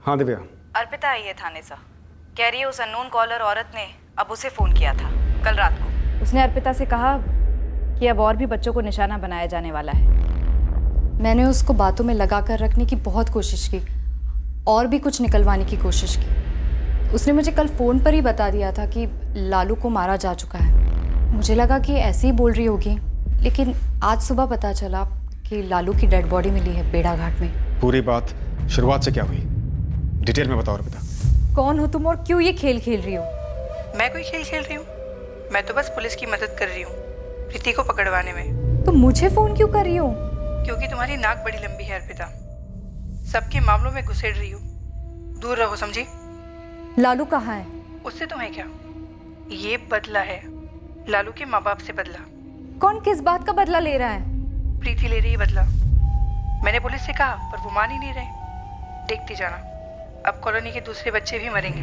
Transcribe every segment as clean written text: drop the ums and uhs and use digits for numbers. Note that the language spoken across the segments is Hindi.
हाँ दिव्या। अर्पिता आई है थाने से। कह रही है उस अननोन कॉलर औरत ने अब उसे फ़ोन किया था कल रात को। उसने अर्पिता से कहा कि अब और भी बच्चों को निशाना बनाया जाने वाला है। मैंने उसको बातों में लगा कर रखने की बहुत कोशिश की और भी कुछ निकलवाने की कोशिश की। उसने मुझे कल फ़ोन पर ही बता दिया था कि लालू को मारा जा चुका है। मुझे लगा कि ऐसे ही बोल रही होगी, लेकिन आज सुबह पता चला कि लालू की डेड बॉडी मिली है बेड़ा घाट में। पूरी बात शुरुआत से क्या हुई, डिटेल में बताओ अर्पिता। कौन हो तुम और क्यों ये खेल खेल रही हो? मैं कोई खेल खेल रही हूँ? मैं तो बस पुलिस की मदद कर रही हूँ प्रीति को पकड़वाने में। तुम मुझे फ़ोन क्यों कर रही हो? क्योंकि तुम्हारी नाक बड़ी लंबी है अर्पिता, सबके मामलों में घुसेड़ रही हो। दूर रहो, समझी? लालू कहाँ है? उससे तुम्हें क्या, ये बदला है लालू के माँ बाप से बदला। कौन किस बात का बदला ले रहा है? प्रीति ले रही है बदला। मैंने पुलिस से कहा पर वो मान ही नहीं रहे। देखती जाना, अब कॉलोनी के दूसरे बच्चे भी मरेंगे।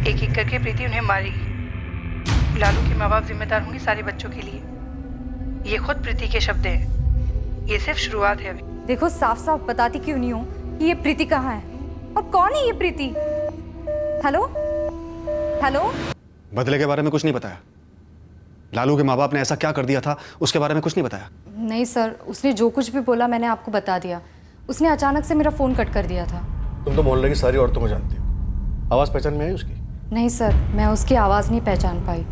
एक एक करके प्रीति उन्हें मारेगी। लालू के माँ बाप जिम्मेदार होंगे सारे बच्चों के लिए। ये खुद प्रीति के शब्द हैं। ये सिर्फ शुरुआत है अभी। देखो, साफ साफ बताती क्यों नहीं हो कि ये प्रीति कहाँ है और कौन है ये प्रीति? Hello hello. बदले के बारे में कुछ नहीं बताया? लालू के माँ बाप ने ऐसा क्या कर दिया था उसके बारे में कुछ नहीं बताया? नहीं सर, उसने जो कुछ भी बोला मैंने आपको बता दिया। उसने अचानक से मेरा फ़ोन कट कर दिया था। तुम तो मोहल्ले की सारी औरतों को जानती हो, आवाज़ पहचान में आई उसकी? नहीं सर, मैं उसकी आवाज़ नहीं पहचान पाई।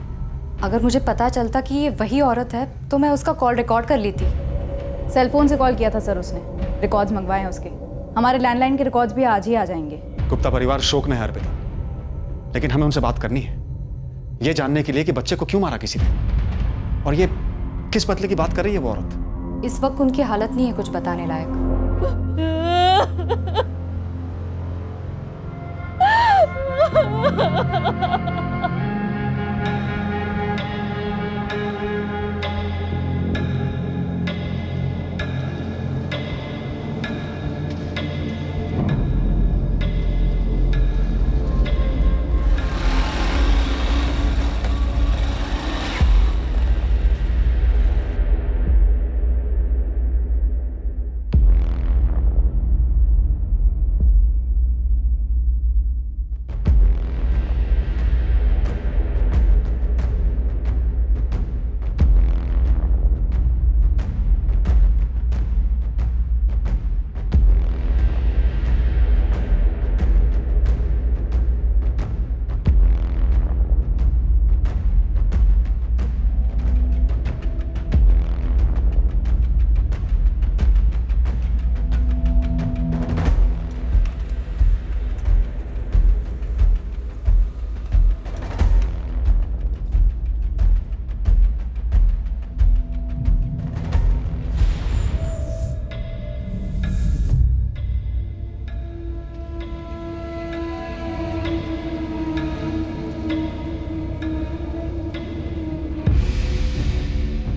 अगर मुझे पता चलता कि ये वही औरत है तो मैं उसका कॉल रिकॉर्ड कर लेती। सेलफोन से कॉल किया था सर उसने, रिकॉर्ड्स मंगवाए हैं उसके। हमारे लैंडलाइन के रिकॉर्ड्स भी आज ही आ जाएंगे। गुप्ता परिवार शोक में है अर्पिता, लेकिन हमें उनसे बात करनी है, ये जानने के लिए कि बच्चे को क्यों मारा किसी ने, और ये किस बदले की बात कर रही है वो औरत। इस वक्त उनकी हालत नहीं है कुछ बताने लायक।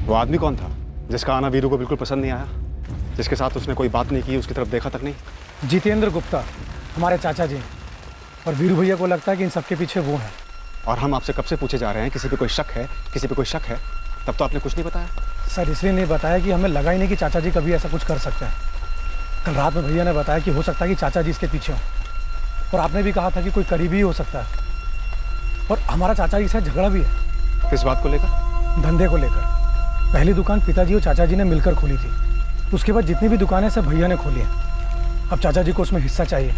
वो आदमी कौन था जिसका आना वीरू को बिल्कुल पसंद नहीं आया, जिसके साथ उसने कोई बात नहीं की, उसकी तरफ देखा तक नहीं? जितेंद्र गुप्ता, हमारे चाचा जी। और वीरू भैया को लगता है कि इन सबके पीछे वो हैं। और हम आपसे कब से पूछे जा रहे हैं किसी पे कोई शक है, किसी पे कोई शक है, तब तो आपने कुछ नहीं बताया। सर इसलिए नहीं बताया कि हमें लगा ही नहीं कि चाचा जी कभी ऐसा कुछ कर सकते हैं। कल रात में भैया ने बताया कि हो सकता है कि चाचा जी इसके पीछे हों, और आपने भी कहा था कि कोई करीबी ही हो सकता है। और हमारा चाचा जी से झगड़ा भी है। किस बात को लेकर? धंधे को लेकर। पहली दुकान पिताजी और चाचा जी ने मिलकर खोली थी, उसके बाद जितनी भी दुकानें सब भैया ने खोली हैं। अब चाचा जी को उसमें हिस्सा चाहिए।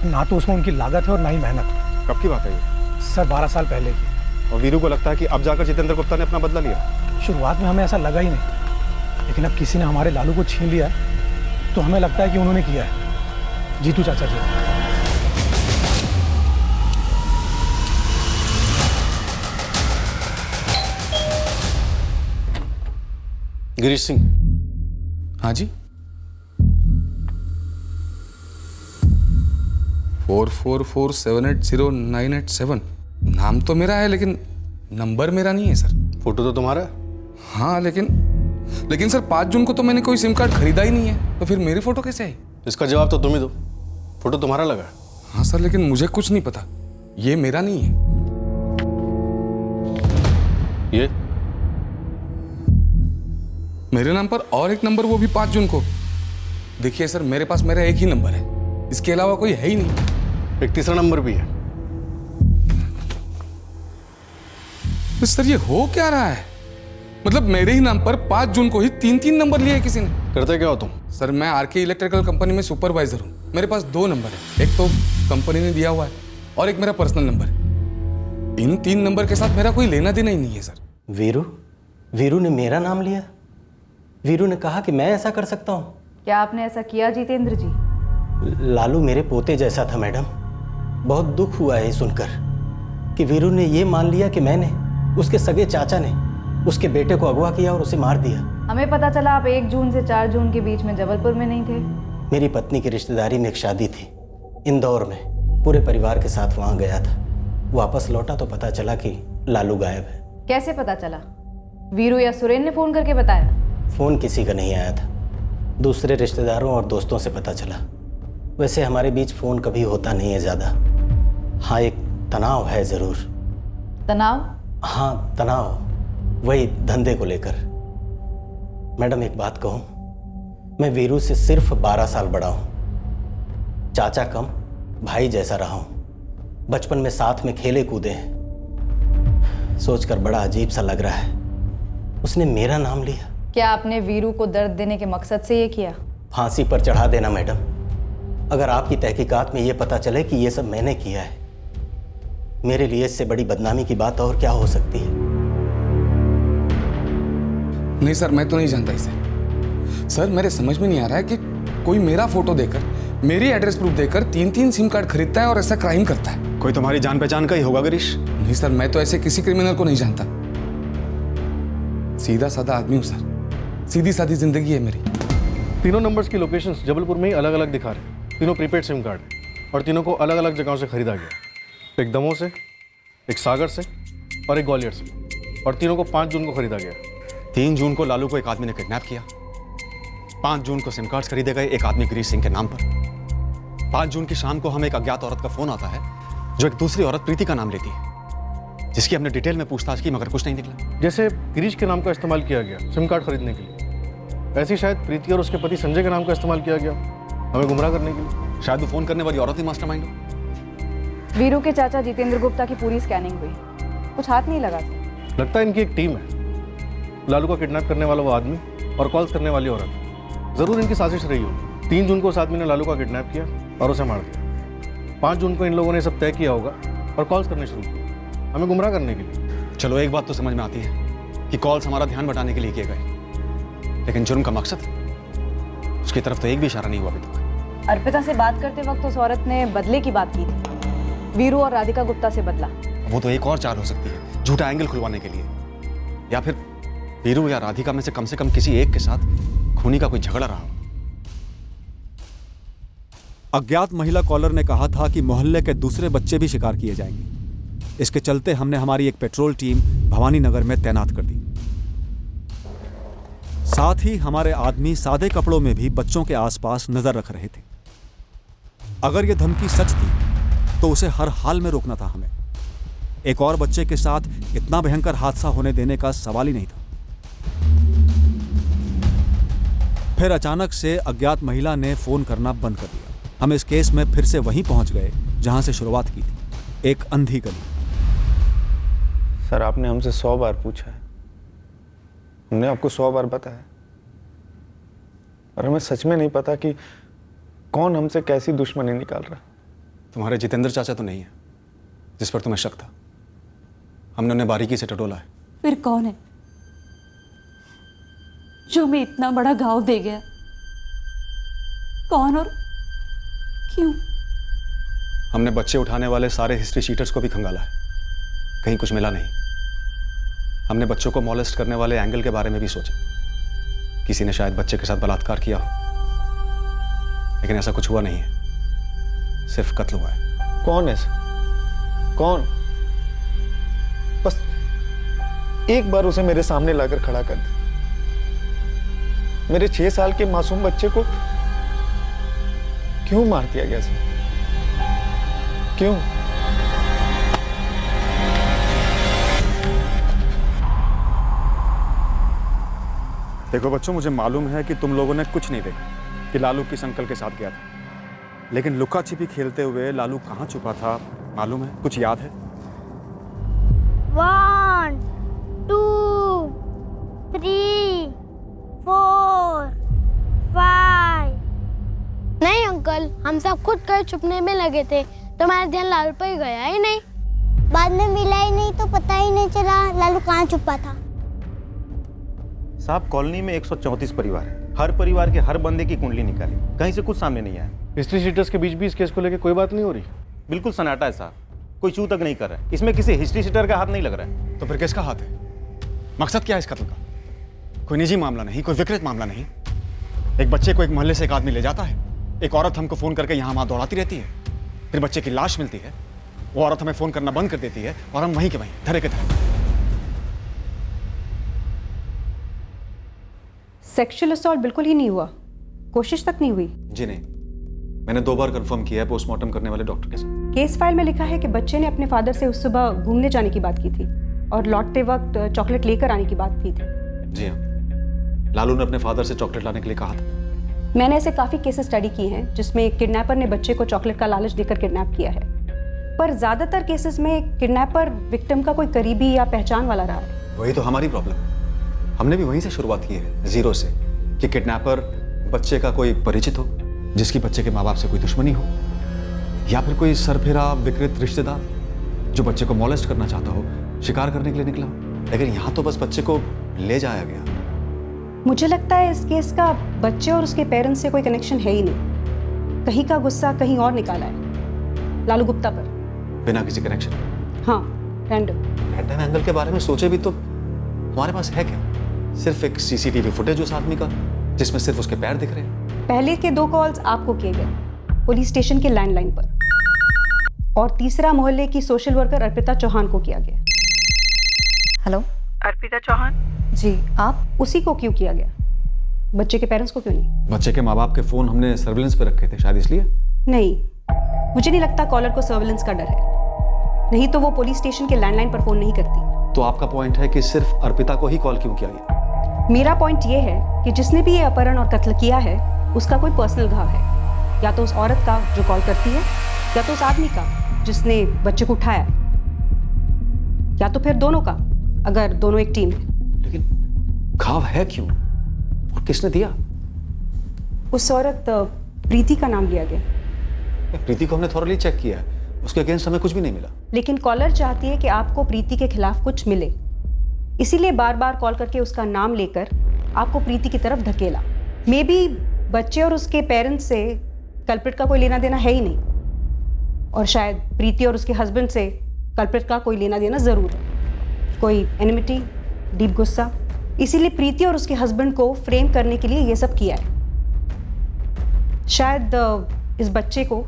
ना तो उसमें उनकी लागत है और ना ही मेहनत। कब की बात है ये? सर 12 साल पहले की। और वीरू को लगता है कि अब जाकर जितेंद्र गुप्ता ने अपना बदला लिया। शुरुआत में हमें ऐसा लगा ही नहीं, लेकिन अब किसी ने हमारे लालू को छीन लिया है तो हमें लगता है कि उन्होंने किया है। जीतू चाचा जी। गिरीश सिंह। हाँ जी। 4447809887 नाम तो मेरा है लेकिन नंबर मेरा नहीं है सर। फोटो तो तुम्हारा है। हाँ लेकिन सर 5 जून को तो मैंने कोई सिम कार्ड खरीदा ही नहीं है, तो फिर मेरी फोटो कैसे आई? इसका जवाब तो तुम ही दो। फोटो तुम्हारा लगा है। हाँ सर, लेकिन मुझे कुछ नहीं पता, ये मेरा नहीं है। ये मेरे नाम पर और एक नंबर, वो भी 5 जून को। देखिए सर, मेरे पास मेरा एक ही नंबर है, इसके अलावा कोई है ही नहीं। एक तीसरा नंबर भी है। तो सर ये हो क्या रहा है? मतलब मेरे ही नाम पर 5 जून को ही 3-3 नंबर लिए किसी ने। करते क्या हो तुम? सर मैं आरके इलेक्ट्रिकल कंपनी में सुपरवाइजर हूँ। मेरे पास 2 नंबर है, एक तो कंपनी ने दिया हुआ है और एक मेरा पर्सनल नंबर है। इन 3 नंबर के साथ मेरा कोई लेना देना ही नहीं है सर। वीरू ने मेरा नाम लिया। वीरू ने कहा कि मैं ऐसा कर सकता हूँ। क्या आपने ऐसा किया जितेंद्र जी? लालू मेरे पोते जैसा था मैडम। बहुत दुख हुआ है सुनकर कि वीरू ने ये मान लिया कि मैंने, उसके सगे चाचा ने उसके बेटे को अगवा किया और उसे मार दिया। हमें पता चला आप 1 जून से 4 जून के बीच में जबलपुर में नहीं थे। मेरी पत्नी की रिश्तेदारी में एक शादी थी इंदौर में, पूरे परिवार के साथ वहाँ गया था। वापस लौटा तो पता चला कि लालू गायब है। कैसे पता चला? वीरू या सुरेन ने फोन करके बताया? फ़ोन किसी का नहीं आया था, दूसरे रिश्तेदारों और दोस्तों से पता चला। वैसे हमारे बीच फ़ोन कभी होता नहीं है ज़्यादा। हाँ, एक तनाव है ज़रूर। तनाव? हाँ, तनाव, वही धंधे को लेकर। मैडम एक बात कहूँ, मैं वीरू से सिर्फ 12 साल बड़ा हूँ। चाचा कम, भाई जैसा रहा हूँ। बचपन में साथ में खेले कूदे हैं। सोचकर बड़ा अजीब सा लग रहा है, उसने मेरा नाम लिया। क्या आपने वीरू को दर्द देने के मकसद से ये किया? फांसी पर चढ़ा देना मैडम। अगर आपकी तहकीकात में ये पता चले कि ये सब मैंने किया है, मेरे लिए इससे बड़ी बदनामी की बात और क्या हो सकती है? नहीं सर, मैं तो नहीं जानता इसे। सर मेरे समझ में नहीं आ रहा है कि कोई मेरा फोटो देकर, मेरी एड्रेस प्रूफ देकर 3-3 सिम कार्ड खरीदता है और ऐसा क्राइम करता है। कोई तुम्हारी जान पहचान का ही होगा गिरीश। नहीं सर, मैं तो ऐसे किसी क्रिमिनल को नहीं जानता। सीधा साधा आदमी हूँ सर, सीधी सादी जिंदगी है मेरी। तीनों नंबर्स की लोकेशंस जबलपुर में ही अलग अलग दिखा रहे हैं। तीनों प्रीपेड सिम कार्ड हैं और तीनों को अलग अलग जगहों से खरीदा गया। एक दमोह से, एक सागर से और एक ग्वालियर से। और तीनों को 5 जून को खरीदा गया। 3 जून को लालू को एक आदमी ने किडनैप किया। 5 जून को सिम कार्ड्स खरीदे गए एक आदमी गिरीश सिंह के नाम पर। 5 जून की शाम को हमें एक अज्ञात औरत का फोन आता है जो एक दूसरी औरत प्रीति का नाम लेती है, जिसकी हमने डिटेल में पूछताछ की मगर कुछ नहीं निकला। जैसे गिरीश के नाम का इस्तेमाल किया गया सिम कार्ड खरीदने के लिए, ऐसे ही शायद प्रीति और उसके पति संजय के नाम का इस्तेमाल किया गया हमें गुमराह करने के लिए। शायद वो फोन करने वाली औरत ही मास्टरमाइंड हो। वीरू के चाचा जितेंद्र गुप्ता की पूरी स्कैनिंग हुई, कुछ हाथ नहीं लगा। लगता है इनकी एक टीम है। लालू का किडनैप करने वाला वो आदमी और कॉल्स करने वाली औरत, जरूर इनकी साजिश रही हो। 3 जून को उस आदमी ने लालू का किडनैप किया और उसे मार दिया। 5 जून को इन लोगों ने सब तय किया होगा और कॉल्स करने शुरू किए हमें गुमराह करने के लिए। चलो एक बात तो समझ में आती है कि कॉल्स हमारा ध्यान बटाने के लिए किए गए, लेकिन जुर्म का मकसद, उसकी तरफ तो एक भी इशारा नहीं हुआ अभी तक। अर्पिता से बात करते वक्त उस औरत ने बदले की बात की थी, वीरू और राधिका गुप्ता से बदला। वो तो एक और चाल हो सकती है, झूठा एंगल खुलवाने के लिए, या फिर वीरू या राधिका में से कम किसी एक के साथ खूनी का कोई झगड़ा रहा हो। अज्ञात महिला कॉलर ने कहा था कि मोहल्ले के दूसरे बच्चे भी शिकार किए जाएंगे। इसके चलते हमने हमारी एक पेट्रोल टीम भवानी नगर में तैनात कर दी। साथ ही हमारे आदमी सादे कपड़ों में भी बच्चों के आसपास नजर रख रहे थे। अगर यह धमकी सच थी तो उसे हर हाल में रोकना था हमें। एक और बच्चे के साथ इतना भयंकर हादसा होने देने का सवाल ही नहीं था। फिर अचानक से अज्ञात महिला ने फोन करना बंद कर दिया। हम इस केस में फिर से वहीं पहुंच गए जहां से शुरुआत की थी, एक अंधी गली। सर आपने हमसे 100 बार पूछा है, हमने आपको 100 बार बताया, और हमें सच में नहीं पता कि कौन हमसे कैसी दुश्मनी निकाल रहा है। तुम्हारे जितेंद्र चाचा तो नहीं है जिस पर तुम्हें शक था? हमने उन्हें बारीकी से टटोला है। फिर कौन है जो हमें इतना बड़ा घाव दे गया? कौन और क्यों? हमने बच्चे उठाने वाले सारे हिस्ट्री शीटर्स को भी खंगाला है, कहीं कुछ मिला नहीं। हमने बच्चों को मॉलेस्ट करने वाले एंगल के बारे में भी सोचा, किसी ने शायद बच्चे के साथ बलात्कार किया हो, लेकिन ऐसा कुछ हुआ नहीं है, सिर्फ कत्ल हुआ है। कौन है सर? कौन? बस एक बार उसे मेरे सामने लाकर खड़ा कर दे। मेरे 6 साल के मासूम बच्चे को क्यों मार दिया गया सर? क्यों? देखो बच्चों, मुझे मालूम है कि तुम लोगों ने कुछ नहीं देखा कि लालू किस अंकल के साथ गया था, लेकिन लुका छिपी खेलते हुए लालू कहाँ छुपा था मालूम है? कुछ याद है? 1 2 3 4 5। नहीं अंकल, हम सब खुद कर छुपने में लगे थे, तुम्हारा ध्यान लालू पर ही गया ही नहीं। बाद में मिला ही नहीं तो पता ही नहीं चला लालू कहाँ छुपा था। साहब, कॉलोनी में 134 परिवार है। हर परिवार के हर बंदे की कुंडली निकाली, कहीं से कुछ सामने नहीं आया। हिस्ट्री शीटर्स के बीच भी इस केस को लेकर कोई बात नहीं हो रही? बिल्कुल सन्नाटा है साहब, कोई चू तक नहीं कर रहा है। इसमें किसी हिस्ट्री शीटर का हाथ नहीं लग रहा है। तो फिर किसका हाथ है? मकसद क्या है इस कत्ल का? कोई निजी मामला नहीं, कोई विकृत मामला नहीं। एक बच्चे को एक मोहल्ले से एक आदमी ले जाता है, एक औरत हमको फोन करके यहाँ वहाँ दौड़ाती रहती है, फिर बच्चे की लाश मिलती है, वो औरत हमें फोन करना बंद कर देती है और हम वहीं के वहीं धरे के धरे। सेक्सुअल असॉल्ट बिल्कुल ही नहीं हुआ, कोशिश तक नहीं हुई? जी नहीं, मैंने 2 बार कंफर्म किया है पोस्टमार्टम करने वाले डॉक्टर के साथ। केस फाइल में लिखा है कि बच्चे ने अपने फादर से उस सुबह घूमने जाने की बात की थी और लौटते वक्त चॉकलेट लेकर आने की बात की थी। जी हाँ, लालू ने अपने फादर से चॉकलेट लाने के लिए कहा था। मैंने ऐसे काफ़ी केसेस स्टडी किए हैं जिसमें किडनैपर ने बच्चे को चॉकलेट का लालच देकर किडनैप किया है, पर ज़्यादातर केसेस में किडनैपर विक्टिम का कोई करीबी या पहचान वाला रहा है। वही तो हमारी प्रॉब्लम, हमने भी वहीं से शुरुआत की है, जीरो से, कि किडनैपर बच्चे का कोई परिचित हो, जिसकी बच्चे के माँ बाप से कोई दुश्मनी हो, या फिर कोई सरफिरा विकृत रिश्तेदार जो बच्चे को मॉलेस्ट करना चाहता हो, शिकार करने के लिए निकला हो। लेकिन यहाँ तो बस बच्चे को ले जाया गया। मुझे लगता है इस केस का बच्चे और उसके पेरेंट्स से कोई कनेक्शन है ही नहीं। कहीं का गुस्सा कहीं और निकाला है लालू गुप्ता पर, बिना किसी कनेक्शन। हाँ, रैंडम एंगल के बारे में सोचे भी तो हमारे पास है क्या? सिर्फ एक सीसीटीवी फुटेज उस आदमी का जिसमें सिर्फ उसके पैर दिख रहे हैं। पहले के 2 कॉल्स आपको किए गए पुलिस स्टेशन के लैंडलाइन पर, और तीसरा मोहल्ले की सोशल वर्कर अर्पिता चौहान को किया गया। हेलो, अर्पिता चौहान? जी, आप उसी को क्यों किया गया, बच्चे के पेरेंट्स को क्यों नहीं? बच्चे के माँ बाप के फोन हमने सर्विलेंस पे रखे थे, शायद इसलिए। नहीं, मुझे नहीं लगता कॉलर को सर्विलेंस का डर है, नहीं तो वो पुलिस स्टेशन के लैंडलाइन पर फोन नहीं करती। तो आपका पॉइंट है कि सिर्फ अर्पिता को ही कॉल क्यों किया गया? मेरा पॉइंट ये है कि जिसने भी ये अपहरण और कत्ल किया है उसका कोई पर्सनल घाव है, या तो उस औरत का जो कॉल करती है, या तो उस आदमी का जिसने बच्चे को उठाया, या तो फिर दोनों का, अगर दोनों एक टीम है। लेकिन घाव है क्यों और किसने दिया? उस औरत प्रीति का नाम लिया गया। प्रीति को हमने थॉरली चेक किया है, उसके अगेंस्ट हमें कुछ भी नहीं मिला। लेकिन कॉलर चाहती है कि आपको प्रीति के खिलाफ कुछ मिले, इसीलिए बार बार कॉल करके उसका नाम लेकर आपको प्रीति की तरफ धकेला। मे बी बच्चे और उसके पेरेंट्स से कल्प्रिट का कोई लेना देना है ही नहीं, और शायद प्रीति और उसके हस्बैंड से कल्प्रिट का कोई लेना देना जरूर है, कोई एनिमिटी, डीप गुस्सा। इसीलिए प्रीति और उसके हस्बैंड को फ्रेम करने के लिए ये सब किया है। शायद इस बच्चे को,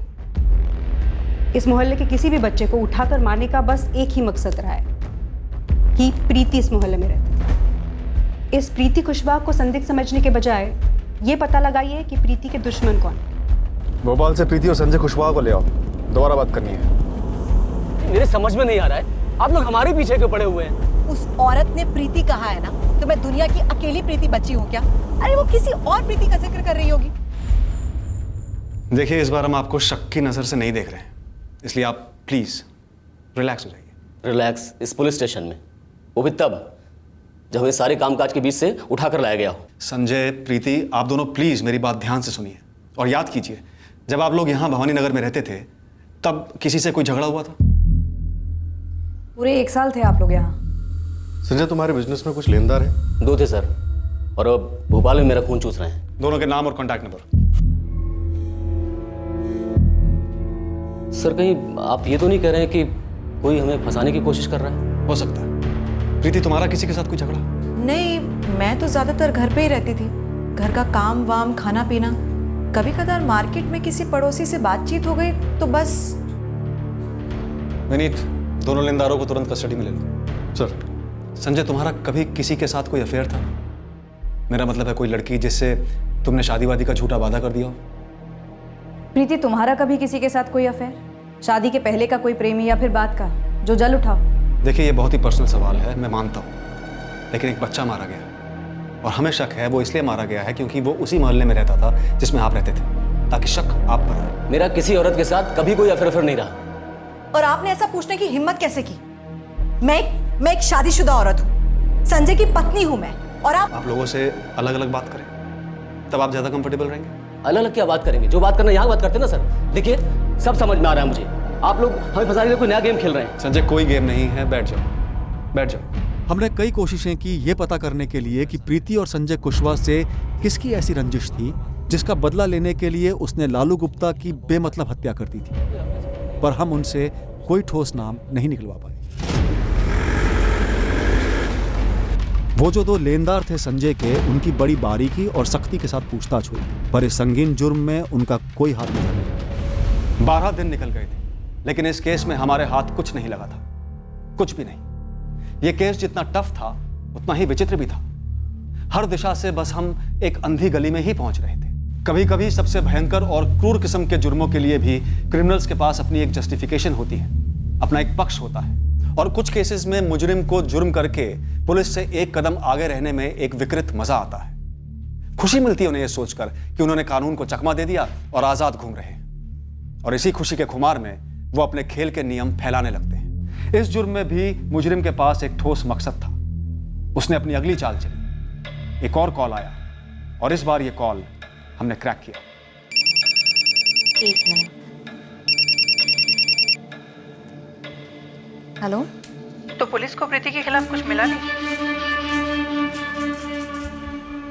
इस मोहल्ले के किसी भी बच्चे को उठाकर मारने का बस एक ही मकसद रहा है कि प्रीति इस मोहल्ले में रहती है। इस प्रीति कुशवाहा को संदिग्ध समझने के बजाय ये पता लगाइए कि प्रीति के दुश्मन कौन। भोपाल से प्रीति और संजय कुशवाहा को ले आओ, दोबारा बात करनी है। मेरे समझ में नहीं आ रहा है, आप लोग हमारे पीछे क्यों पड़े हुए हैं? उस औरत ने प्रीति कहा है ना, तो मैं दुनिया की अकेली प्रीति बची हूँ क्या? अरे वो किसी और प्रीति का जिक्र कर रही होगी। देखिए, इस बार हम आपको शक की नजर से नहीं देख रहे हैं, इसलिए आप प्लीज रिलैक्स हो जाइए। रिलैक्स इस पुलिस स्टेशन में, वो भी तब जब हमें सारे कामकाज के बीच से उठाकर लाया गया हो। संजय, प्रीति, आप दोनों प्लीज मेरी बात ध्यान से सुनिए और याद कीजिए, जब आप लोग यहाँ भवानी नगर में रहते थे तब किसी से कोई झगड़ा हुआ था? पूरे 1 साल थे आप लोग यहाँ। संजय, तुम्हारे बिजनेस में कुछ लेनदार है? 2 थे सर, और अब भोपाल में मेरा खून चूस रहे हैं। दोनों के नाम और कॉन्टैक्ट नंबर। सर, कहीं आप ये तो नहीं कह रहे हैं कि कोई हमें फंसाने की कोशिश कर रहा है? हो सकता है। प्रीति, तुम्हारा किसी के साथ कोई झगड़ा? नहीं, मैं तो ज़्यादातर घर पे ही रहती थी, घर का काम वाम, खाना पीना। कभी कदार मार्केट में किसी पड़ोसी से बातचीत हो गई तो बस। विनीत, दोनों लेनदारों को तुरंत कस्टडी में ले लो। सर। संजय, तुम्हारा कभी किसी के साथ कोई अफेयर था? मेरा मतलब है कोई लड़की जिससे तुमने शादी वादी का झूठा वादा कर दिया हो? प्रीति, तुम्हारा कभी किसी के साथ कोई अफेयर? शादी के पहले का कोई प्रेमी या फिर बाद का जो जल उठा? देखिए, ये बहुत ही पर्सनल सवाल है, मैं मानता हूँ, लेकिन एक बच्चा मारा गया और हमें शक है वो इसलिए मारा गया है क्योंकि वो उसी मोहल्ले में रहता था जिसमें आप रहते थे। ताकि शक आप पर आए। मेरा किसी औरत के साथ कभी कोई अफेयर नहीं रहा। और आपने ऐसा पूछने की हिम्मत कैसे की? मैं एक शादीशुदा औरत हूँ, संजय की पत्नी हूँ मैं। और आप लोगों से अलग अलग बात करें, तब आप ज्यादा कंफर्टेबल रहेंगे। अलग अलग क्या बात करेंगे? जो बात करना यहाँ बात करते ना सर। देखिए सब समझ में आ रहा है मुझे, आप लोग हमें फंसाने के लिए कोई नया गेम खेल रहे हैं। संजय कोई गेम नहीं है, बैठ जाओ बैठ जाओ। हमने कई कोशिशें की ये पता करने के लिए कि प्रीति और संजय कुशवाहा से किसकी ऐसी रंजिश थी जिसका बदला लेने के लिए उसने लालू गुप्ता की बेमतलब हत्या कर दी थी, पर हम उनसे कोई ठोस नाम नहीं निकलवा पाए। वो जो दो लेनदार थे संजय के, उनकी बड़ी बारीकी और सख्ती के साथ पूछताछ हुई, पर इस संगीन जुर्म में उनका कोई हाथ नजर नहीं आया। 12 दिन निकल गए थे, लेकिन इस केस में हमारे हाथ कुछ नहीं लगा था, कुछ भी नहीं। यह केस जितना टफ था उतना ही विचित्र भी था। हर दिशा से बस हम एक अंधी गली में ही पहुंच रहे थे। कभी कभी सबसे भयंकर और क्रूर किस्म के जुर्मों के लिए भी क्रिमिनल्स के पास अपनी एक जस्टिफिकेशन होती है, अपना एक पक्ष होता है। और कुछ केसेस में मुजरिम को जुर्म करके पुलिस से एक कदम आगे रहने में एक विकृत मजा आता है। खुशी मिलती है उन्हें यह सोचकर कि उन्होंने कानून को चकमा दे दिया और आजाद घूम रहे हैं। और इसी खुशी के खुमार में वो अपने खेल के नियम फैलाने लगते हैं। इस जुर्म में भी मुजरिम के पास एक ठोस मकसद था। उसने अपनी अगली चाल चली। एक और कॉल आया और इस बार यह कॉल हमने क्रैक किया। एक मिनट। हेलो। तो पुलिस को प्रीति के खिलाफ कुछ मिला नहीं?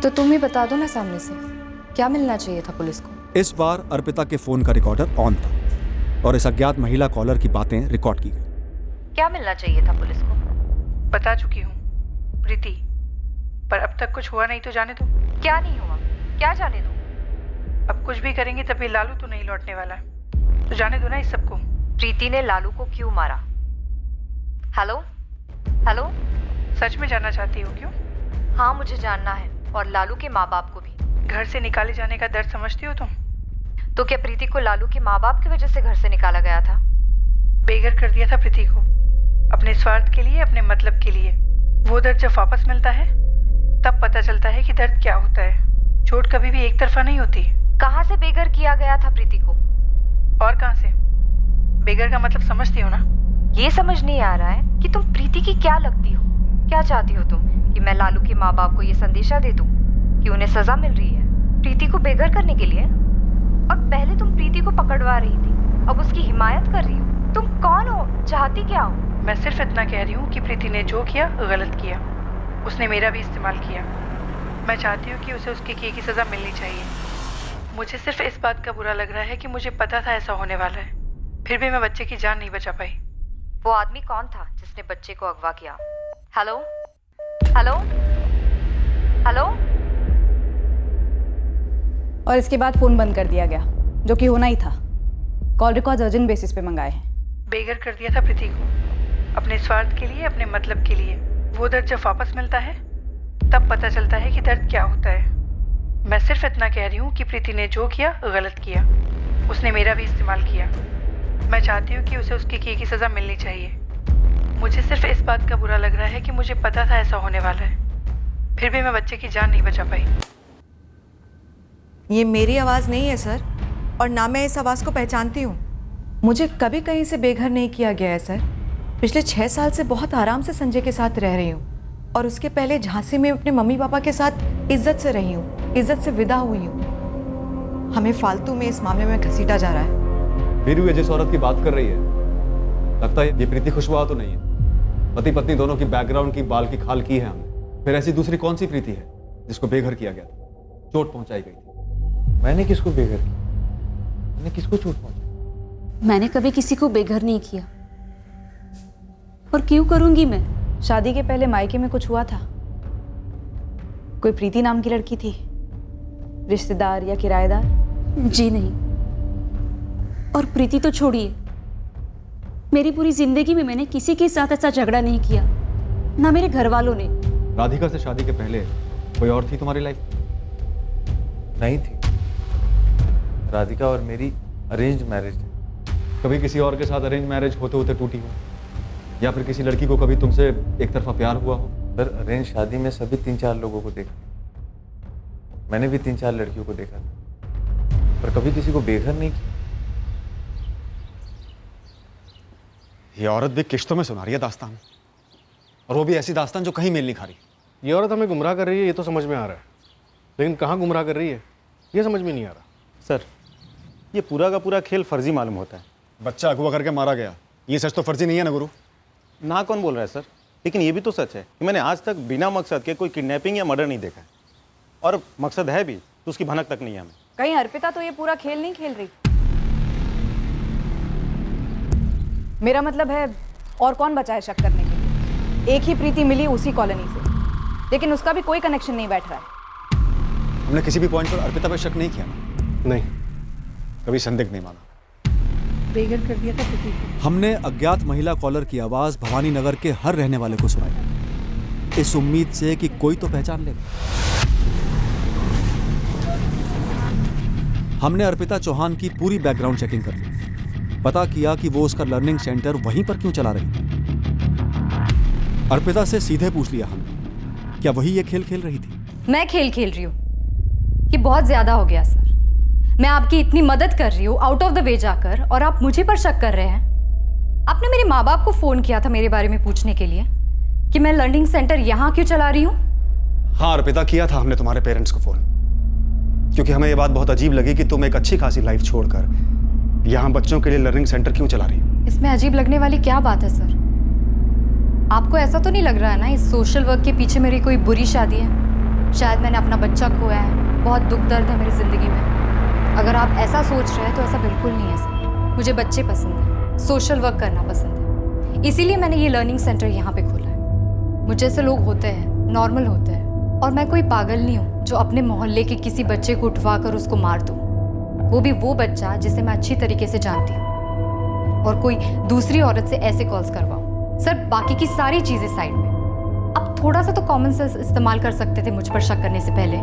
तो तुम ही बता दो ना सामने से, क्या मिलना चाहिए था पुलिस को? इस बार अर्पिता के फोन का रिकॉर्डर ऑन था और इस अज्ञात महिला कॉलर की बातें रिकॉर्ड की गई। क्या मिलना चाहिए था पुलिस को? बता चुकी हूँ प्रीति, पर अब तक कुछ हुआ नहीं तो जाने दो। क्या नहीं हुआ? क्या जाने दो? अब कुछ भी करेंगे तभी लालू तो नहीं लौटने वाला, तो जाने दो ना इस सबको। प्रीति ने लालू को क्यों मारा? Hello hello. सच में जानना चाहती हो क्यों? हाँ मुझे जानना है, और लालू के माँ बाप को भी। घर से निकाले जाने का दर्द समझती हो तुम? तो क्या प्रीति को लालू के माँ बाप की वजह से घर से निकाला गया था? बेघर कर दिया था प्रीति को, अपने स्वार्थ के लिए, अपने मतलब के लिए। वो दर्द जब वापस मिलता है तब पता चलता है कि दर्द क्या होता है। चोट कभी भी एक तरफा नहीं होती। कहाँ से बेघर किया गया था प्रीति को? और कहाँ से? बेघर का मतलब समझती हो ना? ये समझ नहीं आ रहा है कि तुम प्रीति की क्या लगती हो। क्या चाहती हो तुम? कि मैं लालू के माँ बाप को ये संदेशा दे दूं कि उन्हें सजा मिल रही है प्रीति को बेघर करने के लिए? और पहले तुम प्रीति को पकड़वा रही थी, अब उसकी हिमायत कर रही हो। तुम कौन हो? चाहती क्या हो? मैं सिर्फ इतना कह रही हूँ कि प्रीति ने जो किया गलत किया। उसने मेरा भी इस्तेमाल किया। मैं चाहती हूँ कि उसे उसके किए की सजा मिलनी चाहिए। मुझे सिर्फ इस बात का बुरा लग रहा है कि मुझे पता था ऐसा होने वाला है, फिर भी मैं बच्चे की जान नहीं बचा पाई। वो आदमी कौन था जिसने बच्चे को अगवा किया? Hello hello hello. और इसके बाद फोन बंद कर दिया गया, जो कि होना ही था। कॉल रिकॉर्ड अर्जेंट बेसिस पे मंगाए हैं। बेघर कर दिया था प्रीति को, अपने स्वार्थ के लिए, अपने मतलब के लिए। वो दर्द जब वापस मिलता है तब पता चलता है कि दर्द क्या होता है। मैं सिर्फ इतना कह रही हूँ कि प्रीति ने जो किया गलत किया। उसने मेरा भी इस्तेमाल किया। मैं चाहती हूँ कि उसे उसके किए की सज़ा मिलनी चाहिए। मुझे सिर्फ इस बात का बुरा लग रहा है कि मुझे पता था ऐसा होने वाला है, फिर भी मैं बच्चे की जान नहीं बचा पाई। ये मेरी आवाज़ नहीं है सर, और ना मैं इस आवाज़ को पहचानती हूँ। मुझे कभी कहीं से बेघर नहीं किया गया है सर। पिछले 6 साल से बहुत आराम से संजय के साथ रह रही हूँ, और उसके पहले झांसी में अपने मम्मी पापा के साथ इज्जत से रही हूँ, इज्जत से विदा हुई हूँ। हमें फालतू में इस मामले में घसीटा जा रहा है। वीरू ये जिस औरत की बात कर रही है, लगता है ये प्रीति कुशवाहा तो नहीं है। पति पत्नी दोनों की बैकग्राउंड की बाल की खाल की है हमने। फिर ऐसी दूसरी कौन सी प्रीति है जिसको बेघर किया गया था, चोट पहुंचाई गई थी? मैंने किसको बेघर किया? मैंने किसको चोट पहुंचाई? मैंने कभी किसी को बेघर नहीं किया, और क्यों करूंगी मैं? शादी के पहले मायके में कुछ हुआ था? कोई प्रीति नाम की लड़की थी, रिश्तेदार या किराएदार? जी नहीं। और प्रीति तो छोड़िए, मेरी पूरी जिंदगी में मैंने किसी के साथ ऐसा झगड़ा नहीं किया, ना मेरे घर वालों ने। राधिका से शादी के पहले कोई और थी तुम्हारी लाइफ? नहीं थी। राधिका और मेरी अरेंज मैरिज थी। कभी किसी और के साथ अरेंज मैरिज होते होते टूटी हो, या फिर किसी लड़की को कभी तुमसे एक तरफा प्यार हुआ हो? सर, अरेंज शादी में सभी 3-4 लोगों को देखते। मैंने भी 3-4 लड़कियों को देखा था। पर कभी किसी को बेघर नहीं किया। ये औरत भी किश्तों में सुना रही है दास्तान, और वो भी ऐसी दास्तान जो कहीं मेल नहीं खा रही। ये औरत हमें गुमराह कर रही है, ये तो समझ में आ रहा है, लेकिन कहाँ गुमराह कर रही है ये समझ में नहीं आ रहा। सर, ये पूरा का पूरा खेल फर्जी मालूम होता है। बच्चा अगवा करके मारा गया, ये सच तो फर्जी नहीं है ना गुरु? ना कौन बोल रहा है सर, लेकिन ये भी तो सच है कि मैंने आज तक बिना मकसद के कोई किडनैपिंग या मर्डर नहीं देखा है, और मकसद है भी तो उसकी भनक तक नहीं है हमें। कहीं अर्पिता तो ये पूरा खेल नहीं खेल रही? मेरा मतलब है और कौन बचा है शक करने के लिए? एक ही प्रीति मिली उसी कॉलोनी से, लेकिन उसका भी कोई कनेक्शन नहीं बैठ रहा है। हमने किसी भी पॉइंट पर अर्पिता पर शक नहीं किया ना? नहीं, कभी संदिग्ध नहीं माना। बेघर कर दिया था प्रीति को। हमने अज्ञात महिला कॉलर की आवाज भवानी नगर के हर रहने वाले को सुनाई, इस उम्मीद से कि कोई तो पहचान लेगा। हमने अर्पिता चौहान की पूरी बैकग्राउंड चेकिंग कर ली, पता किया कि वो उसका लर्निंग सेंटर वहीं पर क्यों चला रही थी। अर्पिता से सीधे पूछ लिया हमने, क्या वही ये खेल खेल रही थी? मैं खेल खेल रही हूँ? ये बहुत ज्यादा हो गया सर। मैं आपकी इतनी मदद कर रही हूँ आउट ऑफ द वे जाकर, और आप मुझे पर शक कर रहे हैं। आपने मेरे माँ बाप को फोन किया था मेरे बारे में पूछने के लिए कि मैं लर्निंग सेंटर यहाँ क्यों चला रही हूँ? हाँ अर्पिता, किया था हमने तुम्हारे पेरेंट्स को फोन, क्योंकि हमें ये बात बहुत अजीब लगी कि तुम एक अच्छी खासी लाइफ छोड़कर यहाँ बच्चों के लिए लर्निंग सेंटर क्यों चला रही हो। इसमें अजीब लगने वाली क्या बात है सर? आपको ऐसा तो नहीं लग रहा है ना इस सोशल वर्क के पीछे मेरी कोई बुरी शादी है? शायद मैंने अपना बच्चा खोया है, बहुत दुख दर्द है मेरी जिंदगी में। अगर आप ऐसा सोच रहे हैं तो ऐसा बिल्कुल नहीं है सर। मुझे बच्चे पसंद है, सोशल वर्क करना पसंद है, इसीलिए मैंने ये लर्निंग सेंटर यहाँ पे खोला है। मुझ जैसे लोग होते हैं, नॉर्मल होते हैं, और मैं कोई पागल नहीं हूँ जो अपने मोहल्ले के किसी बच्चे को उठवा कर उसको मार दूँ, वो भी वो बच्चा जिसे मैं अच्छी तरीके से जानती हूँ, और कोई दूसरी औरत से ऐसे कॉल्स करवाऊँ। सर बाकी की सारी चीज़ें साइड में, अब थोड़ा सा तो कॉमन सेंस इस्तेमाल कर सकते थे मुझ पर शक करने से पहले।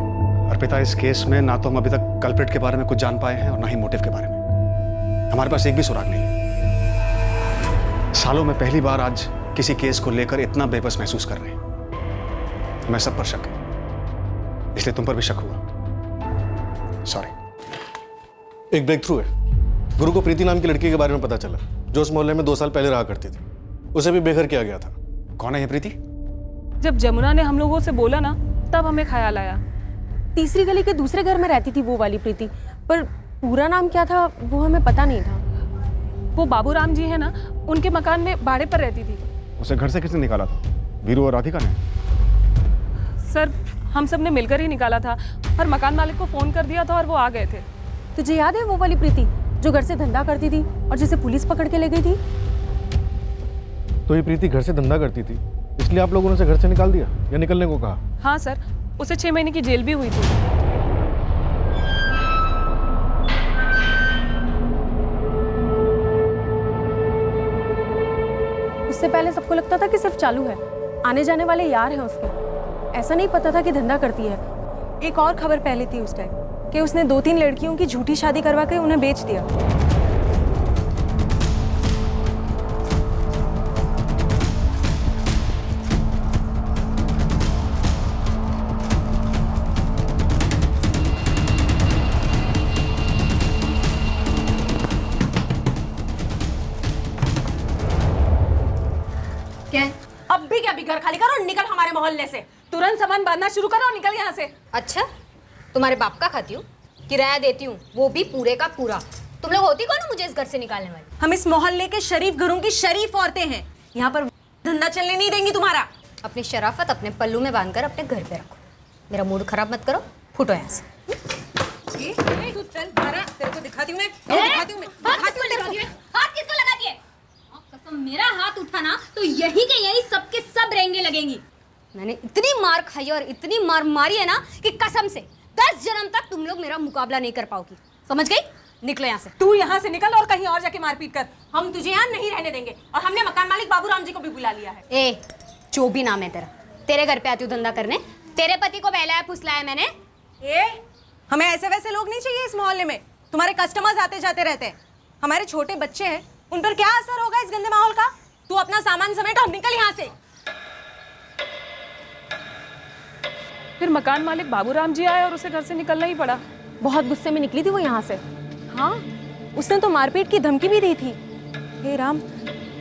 अर्पिता, इस केस में ना तो हम अभी तक कल्प्रिट के बारे में कुछ जान पाए हैं और ना ही मोटिव के बारे में। हमारे पास एक भी सुराग नहीं है। सालों में पहली बार आज किसी केस को लेकर इतना बेबस महसूस कर रहे हैं। मैं सब पर शक है, इसलिए तुम पर भी शक हुआ। सॉरी। एक ब्रेक थ्रू है। गुरु को प्रीति नाम की लड़की के बारे में पता चला, जो उस मोहल्ले में 2 साल पहले रहा करती थी। उसे भी बेघर किया गया था। कौन है ये प्रीति? जब जमुना ने हम लोगों से बोला ना, तब हमें ख्याल आया। तीसरी गली के दूसरे घर में रहती थी वो वाली प्रीति, पर पूरा नाम क्या था वो हमें पता नहीं था। वो बाबूराम जी है ना, उनके मकान में भाड़े पर रहती थी। उसे घर से किसने निकाला था? वीरू और राधिका ने? सर हम सब ने मिलकर ही निकाला था, और मकान मालिक को फोन कर दिया था और वो आ गए थे। तुझे याद है वो वाली प्रीति जो घर से धंधा करती थी और जिसे पुलिस पकड़ के ले गई थी? तो ये प्रीति घर से धंधा करती थी, इसलिए आप लोगों ने उसे घर से निकाल दिया या निकलने को कहा? हाँ सर, उसे 6 महीने की जेल भी हुई थी। उससे पहले सबको लगता था कि सिर्फ चालू है, आने जाने वाले यार हैं उसके, ऐसा नहीं पता था कि धंधा करती है। एक और खबर पहले थी उस टाइम कि उसने 2-3 लड़कियों की झूठी शादी करवा के उन्हें बेच दिया। क्या? अब भी क्या घर खाली करो और निकल हमारे मोहल्ले से। तुरंत सामान बांधना शुरू करो और निकल यहाँ से। अच्छा, तुम्हारे बाप का खाती हूँ, किराया देती हूँ, वो भी पूरे का पूरा। तुम लोग होती कौन हो मुझे इस घर से निकालने वाली? हम इस मोहल्ले के शरीफ घरों की शरीफ औरतें हैं, यहाँ पर धंधा चलने नहीं देंगी तुम्हारा। अपनी शराफत अपने पल्लू में बांधकर अपने घर पे रखो। मेरा मूड खराब मत करो, फुटो यहाँ से। तू चल बारा, तेरे को दिखाती हूँ मैं। हाथ किसको लगा दिए? कसम, मेरा हाथ उठाना तो यही के यही सबके सब रेंगे लगेंगी। मैंने इतनी मार खाई और इतनी मार मारी है ना कि कसम से 10 जन्म तक तुम लोग मेरा मुकाबला नहीं कर पाओगी। समझ गई? निकलो यहाँ से। तू यहाँ से निकल और कहीं और जाके मारपीट कर। हम तुझे यहाँ नहीं रहने देंगे, और हमने मकान मालिक बाबूराम जी को भी बुला लिया है। ए, जो भी नाम है तेरा, तेरे घर पे आती हूँ धंधा करने। तेरे पति को बहलाया फुसलाया मैंने। हमें ऐसे वैसे लोग नहीं चाहिए इस मोहल्ले में। तुम्हारे कस्टमर्स आते जाते रहते हैं, हमारे छोटे बच्चे हैं, उन पर क्या असर होगा इस गंदे माहौल का? तू अपना सामान समेट और निकल यहाँ से। फिर मकान मालिक बाबूराम जी आए और उसे घर से निकलना ही पड़ा। बहुत गुस्से में निकली थी वो यहाँ से। हाँ, उसने तो मारपीट की धमकी भी दी थी। हे राम,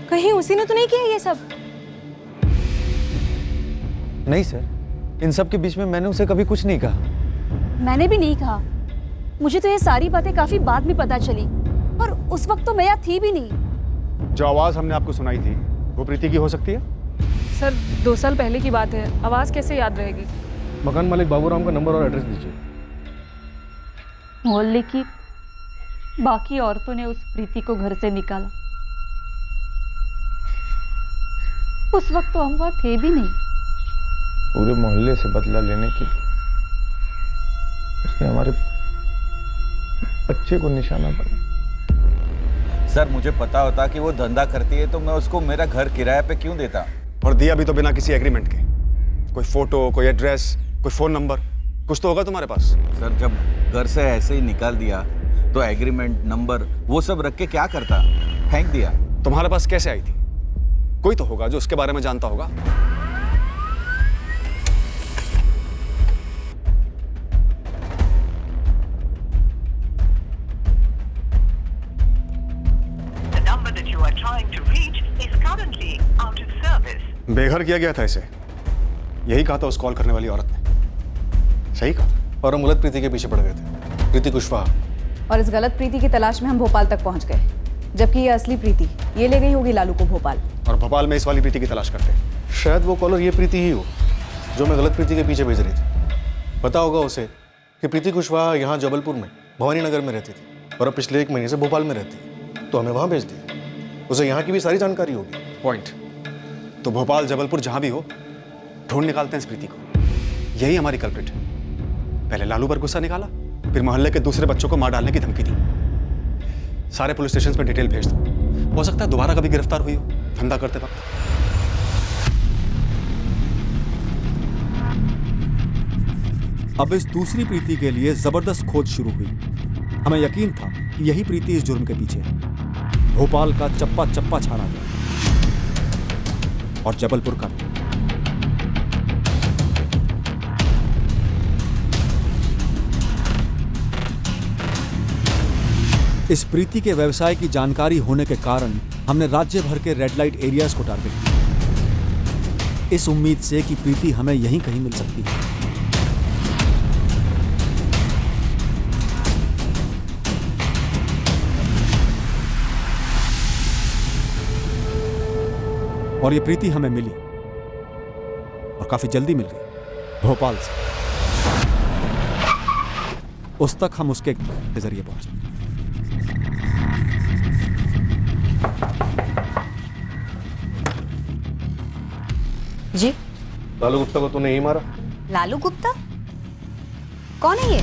कहीं उसी ने तो नहीं किया ये सब? नहीं सर, इन सब के बीच में मैंने उसे कभी कुछ नहीं कहा। मैंने भी नहीं कहा। मुझे तो ये सारी बातें काफी बाद में पता चली, और उस वक्त तो मैं यहाँ थी भी नहीं। जो आवाज हमने आपको सुनाई थी वो प्रीति की हो सकती है? सर 2 साल पहले की बात है, आवाज़ कैसे याद रहेगी? मकान मालिक बाबूराम का नंबर और एड्रेस दीजिए। मोहल्ले की बाकी औरतों ने उस प्रीति को घर से निकाला। उस वक्त तो हम वहाँ थे भी नहीं। पूरे मोहल्ले से बदला लेने के लिए उसने हमारे बच्चे को निशाना बनाया। सर मुझे पता होता कि वो धंधा करती है तो मैं उसको मेरा घर किराए पे क्यों देता? और दिया भी तो बिना किसी एग्रीमेंट के। कोई फोटो, कोई एड्रेस, कोई फोन नंबर, कुछ तो होगा तुम्हारे पास। सर जब घर से ऐसे ही निकाल दिया तो एग्रीमेंट नंबर वो सब रख के क्या करता? फेंक दिया। तुम्हारे पास कैसे आई थी? कोई तो होगा जो उसके बारे में जानता होगा। बेघर किया गया था इसे, यही कहा था उस कॉल करने वाली औरत ने। सही कहा। और हम गलत प्रीति के पीछे पड़ गए थे, प्रीति कुशवाहा। और इस गलत प्रीति की तलाश में हम भोपाल तक पहुंच गए, जबकि ये असली प्रीति ये ले गई होगी लालू को भोपाल। और भोपाल में इस वाली प्रीति की तलाश करते। शायद वो कॉलर ये प्रीति ही हो जो मैं गलत प्रीति के पीछे भेज रही थी। पता होगा उसे कि प्रीति कुशवाहा यहाँ जबलपुर में भवानी नगर में रहती थी और अब पिछले 1 महीने से भोपाल में रहती, तो हमें वहाँ भेज दिया। उसे यहाँ की भी सारी जानकारी होगी। पॉइंट। तो भोपाल, जबलपुर जहां भी हो, ढूंढ निकालते हैं इस प्रीति को। यही हमारी कल्प्रिट है। पहले लालू पर गुस्सा निकाला, फिर मोहल्ले के दूसरे बच्चों को मार डालने की धमकी दी। सारे पुलिस स्टेशन पे डिटेल भेज दो, हो सकता है दोबारा कभी गिरफ्तार हुई हो धंधा करते वक्त। अब इस दूसरी प्रीति के लिए जबरदस्त खोज शुरू हुई। हमें यकीन था कि यही प्रीति इस जुर्म के पीछे है। भोपाल का चप्पा चप्पा छाना गया और जबलपुर का। इस प्रीति के व्यवसाय की जानकारी होने के कारण हमने राज्य भर के रेड लाइट एरियाज को टारगेट किया, इस उम्मीद से कि प्रीति हमें यहीं कहीं मिल सकती है। और ये प्रीति हमें मिली, और काफी जल्दी मिल गई, भोपाल से। उस तक हम उसके जरिए पहुंचे। जी? लालू गुप्ता को तूने यही मारा? लालू गुप्ता? कौन है ये?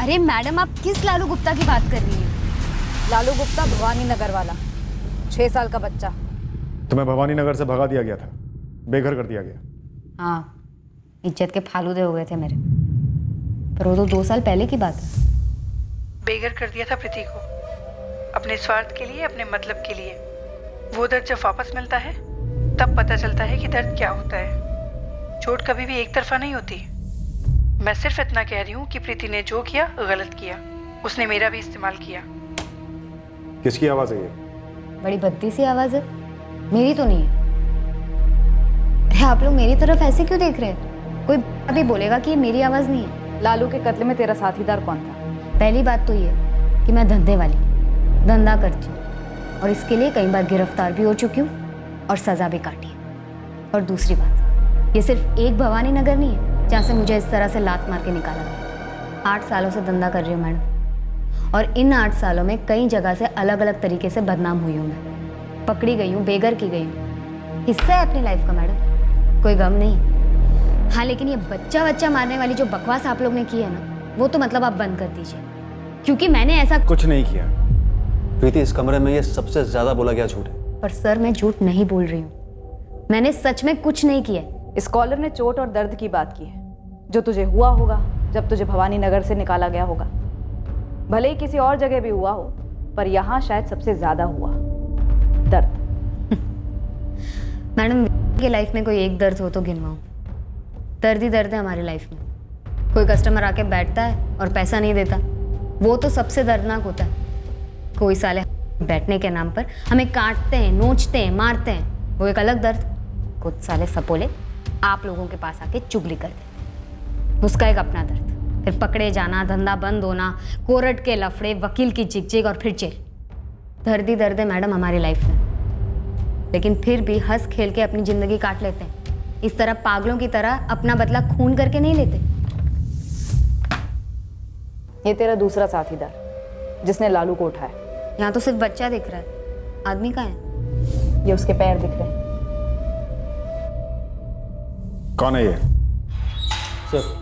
अरे मैडम, आप किस लालू गुप्ता की बात कर रही हैं? लालू गुप्ता भवानी नगर वाला, 6 साल का बच्चा। तुम्हें भवानी नगर से भगा दिया गया था, बेघर कर दिया गया। हाँ, इज्जत के फालूदे हो गए थे मेरे, पर वो तो 2 साल पहले की बात है। बेघर कर दिया था प्रीति को, अपने स्वार्थ के लिए, अपने मतलब के लिए। वो दर्द जब वापस मिलता है तब पता चलता है कि दर्द क्या होता है। चोट कभी भी एक तरफा नहीं होती। मैं सिर्फ इतना कह रही हूँ कि प्रीति ने जो किया गलत किया, उसने मेरा भी इस्तेमाल किया। किसकी आवाज है ये? बड़ी भद्दी सी आवाज है, मेरी तो नहीं है। अरे आप लोग मेरी तरफ ऐसे क्यों देख रहे हैं? कोई अभी बोलेगा कि ये मेरी आवाज नहीं है। लालू के कत्ल में तेरा साथीदार कौन था? पहली बात तो ये कि मैं धंधे वाली, धंधा करती हूँ, और इसके लिए कई बार गिरफ्तार भी हो चुकी हूँ और सजा भी काटी है। और दूसरी बात, ये सिर्फ एक भवानी नगर नहीं है जहाँ से मुझे इस तरह से लात मार के निकाला गया। 8 सालों से धंधा कर रही हूँ मैडम, और इन 8 सालों में कई जगह से अलग अलग तरीके से बदनाम हुई हूँ मैं, पकड़ी गई हूँ, बेघर की गई हूँ। हिस्सा है अपनी लाइफ का मैडम, कोई गम नहीं। हाँ, लेकिन ये बच्चा मारने वाली जो बकवास आप लोग ने की है ना, वो तो मतलब आप बंद कर दीजिए, क्योंकि मैंने ऐसा कुछ नहीं किया। प्रीति, इस कमरे में ये सबसे ज्यादा बोला गया झूठ है। पर सर, मैं झूठ नहीं बोल रही हूँ, मैंने सच में कुछ नहीं किया। इस कॉलर ने चोट और दर्द की बात की है, जो तुझे हुआ होगा जब तुझे भवानी नगर से निकाला गया होगा। भले ही किसी और जगह भी हुआ हो, पर यहाँ शायद सबसे ज्यादा हुआ दर्द। मैडम की लाइफ में कोई एक दर्द हो तो गिनवाऊं। दर्द ही दर्द है हमारी लाइफ में। कोई कस्टमर आके बैठता है और पैसा नहीं देता, वो तो सबसे दर्दनाक होता है। कोई साले बैठने के नाम पर हमें काटते हैं, नोचते हैं, मारते हैं, वो एक अलग दर्द। कुछ साले सपोले आप लोगों के पास आके चुगली कर दे, उसका एक अपना दर्द। फिर पकड़े जाना, धंधा बंद होना, कोर्ट के लफड़े, वकील की चिकचिक और फिर जेल। दर्द ही दर्द है मैडम हमारी लाइफ में। लेकिन फिर भी हंस खेल के अपनी जिंदगी काट लेते हैं। इस तरह पागलों की तरह अपना बदला खून करके नहीं लेते। ये तेरा दूसरा साथीदार जिसने लालू को उठाया। यहाँ तो सिर्फ बच्चा दिख रहा है, आदमी कहाँ है? ये उसके पैर दिख रहे हैं। कौन है ये? सर,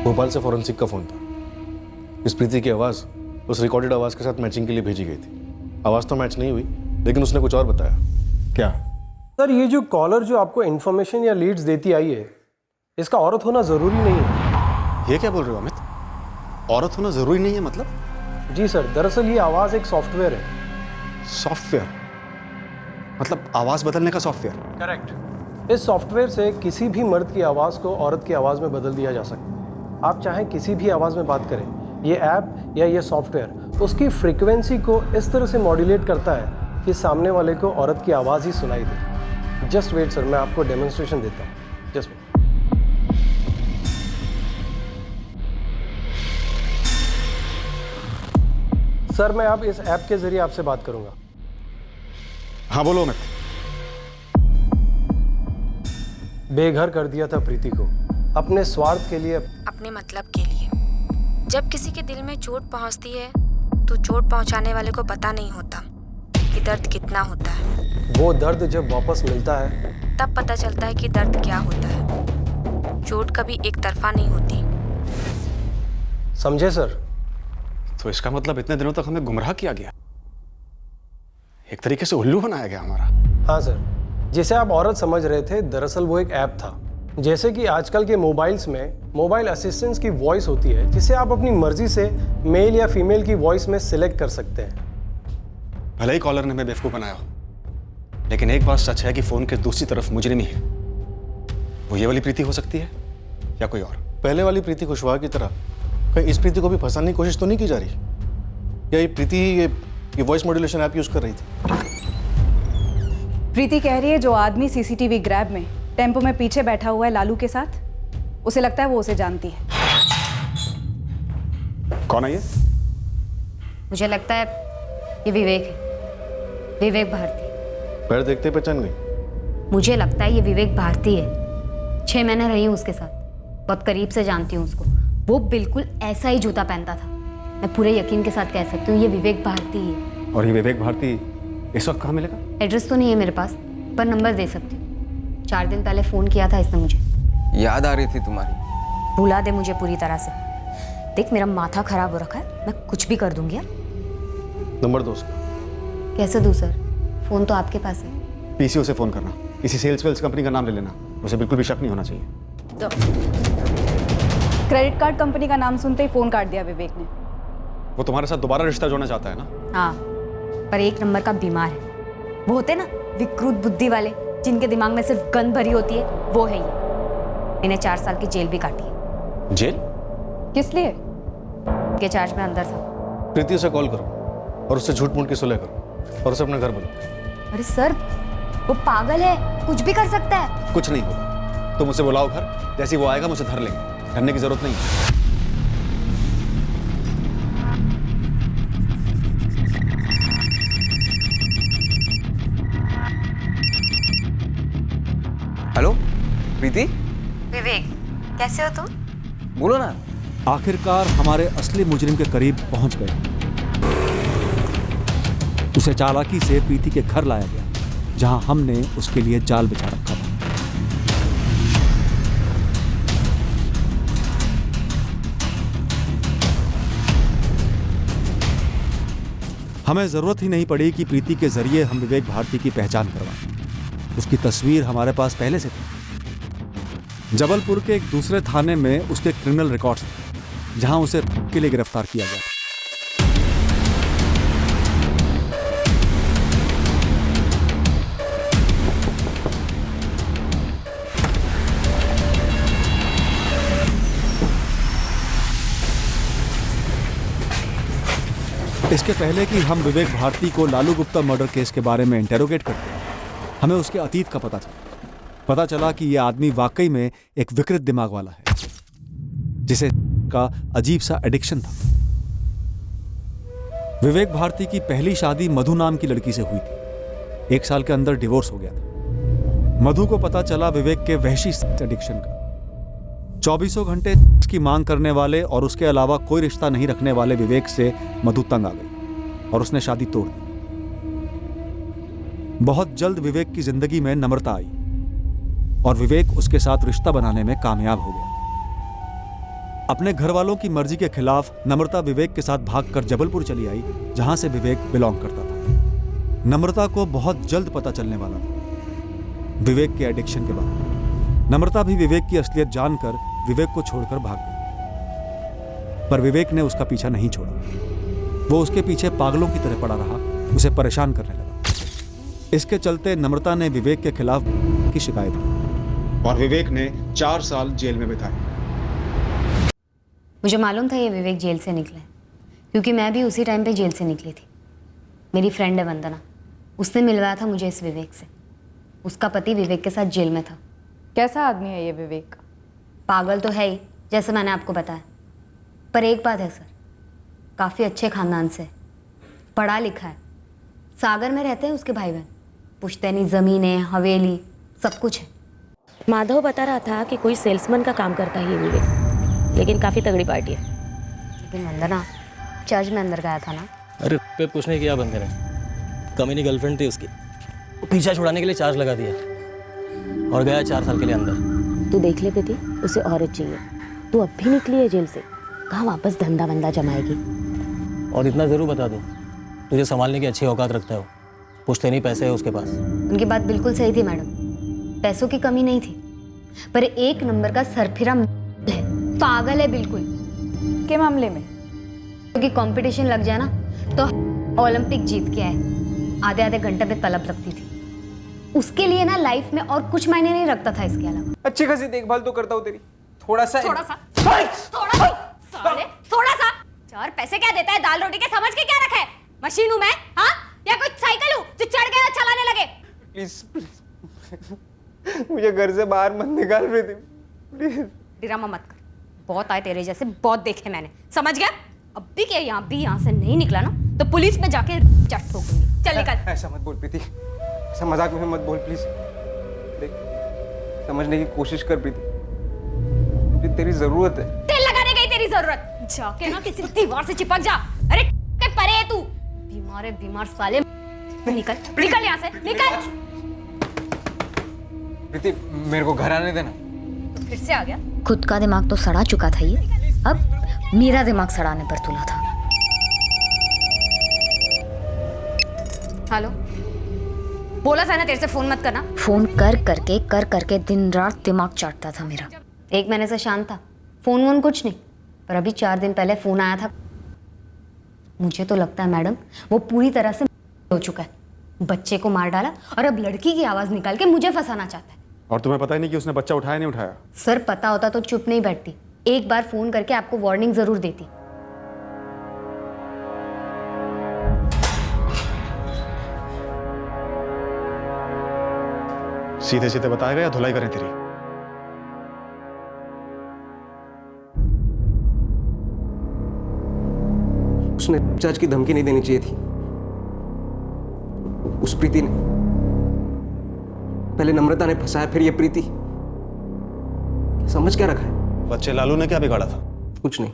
भोपाल से फॉरेंसिक का फोन था। इस प्रीति की आवाज उस रिकॉर्डेड आवाज के साथ मैचिंग के लिए भेजी गई थी। आवाज तो मैच नहीं हुई, लेकिन उसने कुछ और बताया। क्या? सर, ये जो कॉलर जो आपको इन्फॉर्मेशन या लीड्स देती आई है, इसका औरत होना जरूरी नहीं है। ये क्या बोल रहे हो अमित? औरत होना जरूरी नहीं है मतलब? जी सर, दरअसल ये आवाज एक सॉफ्टवेयर है। सॉफ्टवेयर मतलब आवाज बदलने का सॉफ्टवेयर? करेक्ट। इस सॉफ्टवेयर से किसी भी मर्द की आवाज को औरत की आवाज में बदल दिया जा सकता है। आप चाहें किसी भी आवाज में बात करें, ये ऐप या ये सॉफ्टवेयर उसकी फ्रीक्वेंसी को इस तरह से मॉड्यूलेट करता है कि सामने वाले को औरत की आवाज ही सुनाई दे। जस्ट वेट सर, मैं आपको डेमोन्स्ट्रेशन देता हूँ। Just wait. सर, मैं अब इस ऐप के जरिए आपसे बात करूंगा। हाँ बोलो अमित। बेघर कर दिया था प्रीति को अपने स्वार्थ के लिए, अपने मतलब के लिए। जब किसी के दिल में चोट पहुंचती है तो चोट पहुंचाने वाले को पता नहीं होता कि दर्द कितना होता है। वो दर्द जब वापस मिलता है तब पता चलता है कि दर्द क्या होता है। चोट कभी एक तरफा नहीं होती। समझे सर? तो इसका मतलब इतने दिनों तक हमें गुमराह किया गया, एक तरीके से उल्लू बनाया गया हमारा। हाँ सर, जिसे आप औरत समझ रहे थे, दरअसल वो एक ऐप था। जैसे कि आजकल के मोबाइल्स में मोबाइल असिस्टेंट्स की वॉइस होती है, जिसे आप अपनी मर्जी से मेल या फीमेल की वॉइस में सिलेक्ट कर सकते हैं। भले ही कॉलर ने हमें बेवकूफ़ बनाया हो, लेकिन एक बात सच है कि फोन के दूसरी तरफ मुजरिम ही है। वो ये वाली प्रीति हो सकती है या कोई और। पहले वाली प्रीति कुशवाहा की तरह कहीं इस प्रीति को भी फंसाने की कोशिश तो नहीं की जा रही? या ये प्रीति ये वॉइस मॉड्यूलेशन ऐप यूज कर रही थी? प्रीति कह रही है जो आदमी सीसीटीवी ग्रैब में टेम्पो में पीछे बैठा हुआ है लालू के साथ, उसे लगता है वो उसे जानती है। कौन है ये? मुझे लगता है ये विवेक है, विवेक भारती। पैर देखते पहचान गई? मुझे लगता है ये विवेक भारती है। 6 महीने रही हूँ उसके साथ, बहुत करीब से जानती हूँ उसको। वो बिल्कुल ऐसा ही जूता पहनता था। मैं पूरे यकीन के साथ कह सकती हूँ ये विवेक भारती है। और ये विवेक भारती इस वक्त कहाँ मिलेगा? एड्रेस तो नहीं है मेरे पास, पर नंबर दे सकती हूँ। 4 दिन पहले फ़ोन किया था इसने मुझे। याद आ रही थी तुम्हारी। भुला दे मुझे पूरी तरह से। देख मेरा माथा खराब हो रखा है, मैं कुछ भी कर दूंगी। नंबर दो उसका। कैसे दूँ सर? फ़ोन तो आपके पास है। पीसीओ से फ़ोन करना, किसी सेल्स वेल्स कंपनी का नाम ले लेना, उसे बिल्कुल भी शक नहीं होना चाहिए। तो क्रेडिट कार्ड कंपनी का नाम सुनते ही फ़ोन काट दिया विवेक ने। वो तुम्हारे साथ दोबारा रिश्ता जोड़ना चाहता है ना? हाँ, पर 1 नंबर का बीमार है। वो होते ना विकृत बुद्धि वाले, जिनके दिमाग में सिर्फ गंद भरी होती है, वो है ये। इन्हें 4 साल की जेल भी काटी है। जेल? किस लिए? के चार्ज में अंदर था। प्रीति से कॉल करो और उससे झूठ मूठ की सुलह करो और उसे अपने घर बुलाओ। अरे सर, वो पागल है, कुछ भी कर सकता है। कुछ नहीं होगा, तुम उसे बुलाओ घर, जैसे वो आएगा मुझे धर लेंगे। डरने की जरूरत नहीं है। हेलो प्रीति। विवेक, कैसे हो तुम? बोलो ना। आखिरकार हमारे असली मुजरिम के करीब पहुंच गए। उसे चालाकी से प्रीति के घर लाया गया, जहां हमने उसके लिए जाल बिछा रखा था। हमें जरूरत ही नहीं पड़ी कि प्रीति के जरिए हम विवेक भारती की पहचान करवाएं। उसकी तस्वीर हमारे पास पहले से थी। जबलपुर के एक दूसरे थाने में उसके क्रिमिनल रिकॉर्ड्स थे। जहां उसे के लिए गिरफ्तार किया गया। इसके पहले कि हम विवेक भारती को लालू गुप्ता मर्डर केस के बारे में इंटेरोगेट करते हैं, हमें उसके अतीत का पता चला कि यह आदमी वाकई में एक विकृत दिमाग वाला है, जिसे का अजीब सा एडिक्शन था। विवेक भारती की पहली शादी मधु नाम की लड़की से हुई थी। 1 साल के अंदर डिवोर्स हो गया था। मधु को पता चला विवेक के वहशी एडिक्शन का। 24 घंटे की मांग करने वाले और उसके अलावा कोई रिश्ता नहीं रखने वाले विवेक से मधु तंग आ गई और उसने शादी तोड़ दी। बहुत जल्द विवेक की जिंदगी में नम्रता आई और विवेक उसके साथ रिश्ता बनाने में कामयाब हो गया। अपने घर वालों की मर्जी के खिलाफ नम्रता विवेक के साथ भागकर जबलपुर चली आई, जहां से विवेक बिलोंग करता था। नम्रता को बहुत जल्द पता चलने वाला था विवेक के एडिक्शन के बारे में। नम्रता भी विवेक की असलियत जानकर विवेक को छोड़कर भाग गई, पर विवेक ने उसका पीछा नहीं छोड़ा। वो उसके पीछे पागलों की तरह पड़ा रहा, उसे परेशान करने लगा। इसके चलते नम्रता ने विवेक के खिलाफ की शिकायत की और विवेक ने 4 साल जेल में बिताए। मुझे मालूम था ये विवेक जेल से निकला है, क्योंकि मैं भी उसी टाइम पे जेल से निकली थी। मेरी फ्रेंड है वंदना, उसने मिलवाया था मुझे इस विवेक से। उसका पति विवेक के साथ जेल में था। कैसा आदमी है ये विवेक? पागल तो है ही, जैसे मैंने आपको बताया, पर एक बात है सर, काफ़ी अच्छे खानदान से, पढ़ा लिखा है। सागर में रहते हैं उसके भाई बहन, पुश्तैनी ज़मीनें, हवेली, सब कुछ है। माधव बता रहा था कि कोई सेल्समैन का काम करता है ये विवेक, लेकिन काफ़ी तगड़ी पार्टी है। लेकिन वंदना चर्च में अंदर गया था ना। अरे पे पूछने क्या बंद करें, कमीनी गर्लफ्रेंड थी उसकी, पीछा छुड़ाने के लिए चार्ज लगा दिया और गया 4 साल के लिए अंदर। तू देख ले बेटी, उसे औरत चाहिए। तू अब भी निकली है जेल से, कहाँ वापस धंधा वंदा जमाएगी। और इतना ज़रूर बता दूँ, तुझे संभालने की अच्छी औकात रखता है वो, पुश्तैनी पैसे है उसके पास। उनकी बात बिल्कुल सही थी मैडम, पैसों की कमी नहीं थी, पर एक नंबर का सरफिरा है, पागल है बिल्कुल। के मामले में? क्योंकि कंपटीशन लग जाए ना तो ओलंपिक जीत के आए, आधे आधे घंटे पे तलब लगती थी। उसके लिए ना लाइफ में और कुछ मायने नहीं रखता था इसके अलावा। अच्छी खासी देखभाल तो करता हूँ तेरी, थोड़ा सा चार पैसे क्या देता है दाल रोटी के, समझ के क्या रखा है? मशीन हूँ मैं, हाँ? या कोई साइकिल हूँ जो चढ़ गया चलाने लगे? प्लीज मुझे घर से बाहर मत निकाल प्रीति, प्लीज। ड्रामा मत कर, बहुत आए तेरे जैसे, बहुत देखे मैंने, समझ गया? अब भी क्या यहाँ से नहीं निकला ना तो पुलिस में जाके चट ठोक दूंगी। चल निकल। ऐसा मत बोल प्रीति, ऐसा मजाक में मत बोल प्लीज। देख, समझने की कोशिश कर प्रीति, मुझे तेरी जरूरत है। तेल लगाने गई तेरी जरूरत, जाके ना किसी दीवार से चिपक जा। अरे के परे है तू, बीमार साले। निकल निकल यहाँ से, निकल। प्रीति मेरे को घर आने देना। तो फिर से आ गया? खुद का दिमाग तो सड़ा चुका था ये, अब मेरा दिमाग सड़ाने पर तुला था। हेलो, बोला था ना तेरे से फोन मत करना। फोन कर करके दिन रात दिमाग चाटता था मेरा। 1 महीने से शांत था, फोन वोन कुछ नहीं, पर अभी 4 दिन पहले फोन आया था। मुझे तो लगता है मैडम वो पूरी तरह से हो चुका है, बच्चे को मार डाला और अब लड़की की आवाज निकाल के मुझे फंसाना चाहता है। और तुम्हें पता ही नहीं कि उसने बच्चा उठाया नहीं उठाया? सर पता होता तो चुप नहीं बैठती, एक बार फोन करके आपको वार्निंग जरूर देती। सीधे सीधे बताएगा या धुलाई करें तेरी? उसने जज की धमकी नहीं देनी चाहिए थी। उस प्रीति ने, पहले नम्रता ने फंसाया, फिर ये प्रीति। समझ क्या रखा है? बच्चे लालू ने क्या बिगाड़ा था? कुछ नहीं,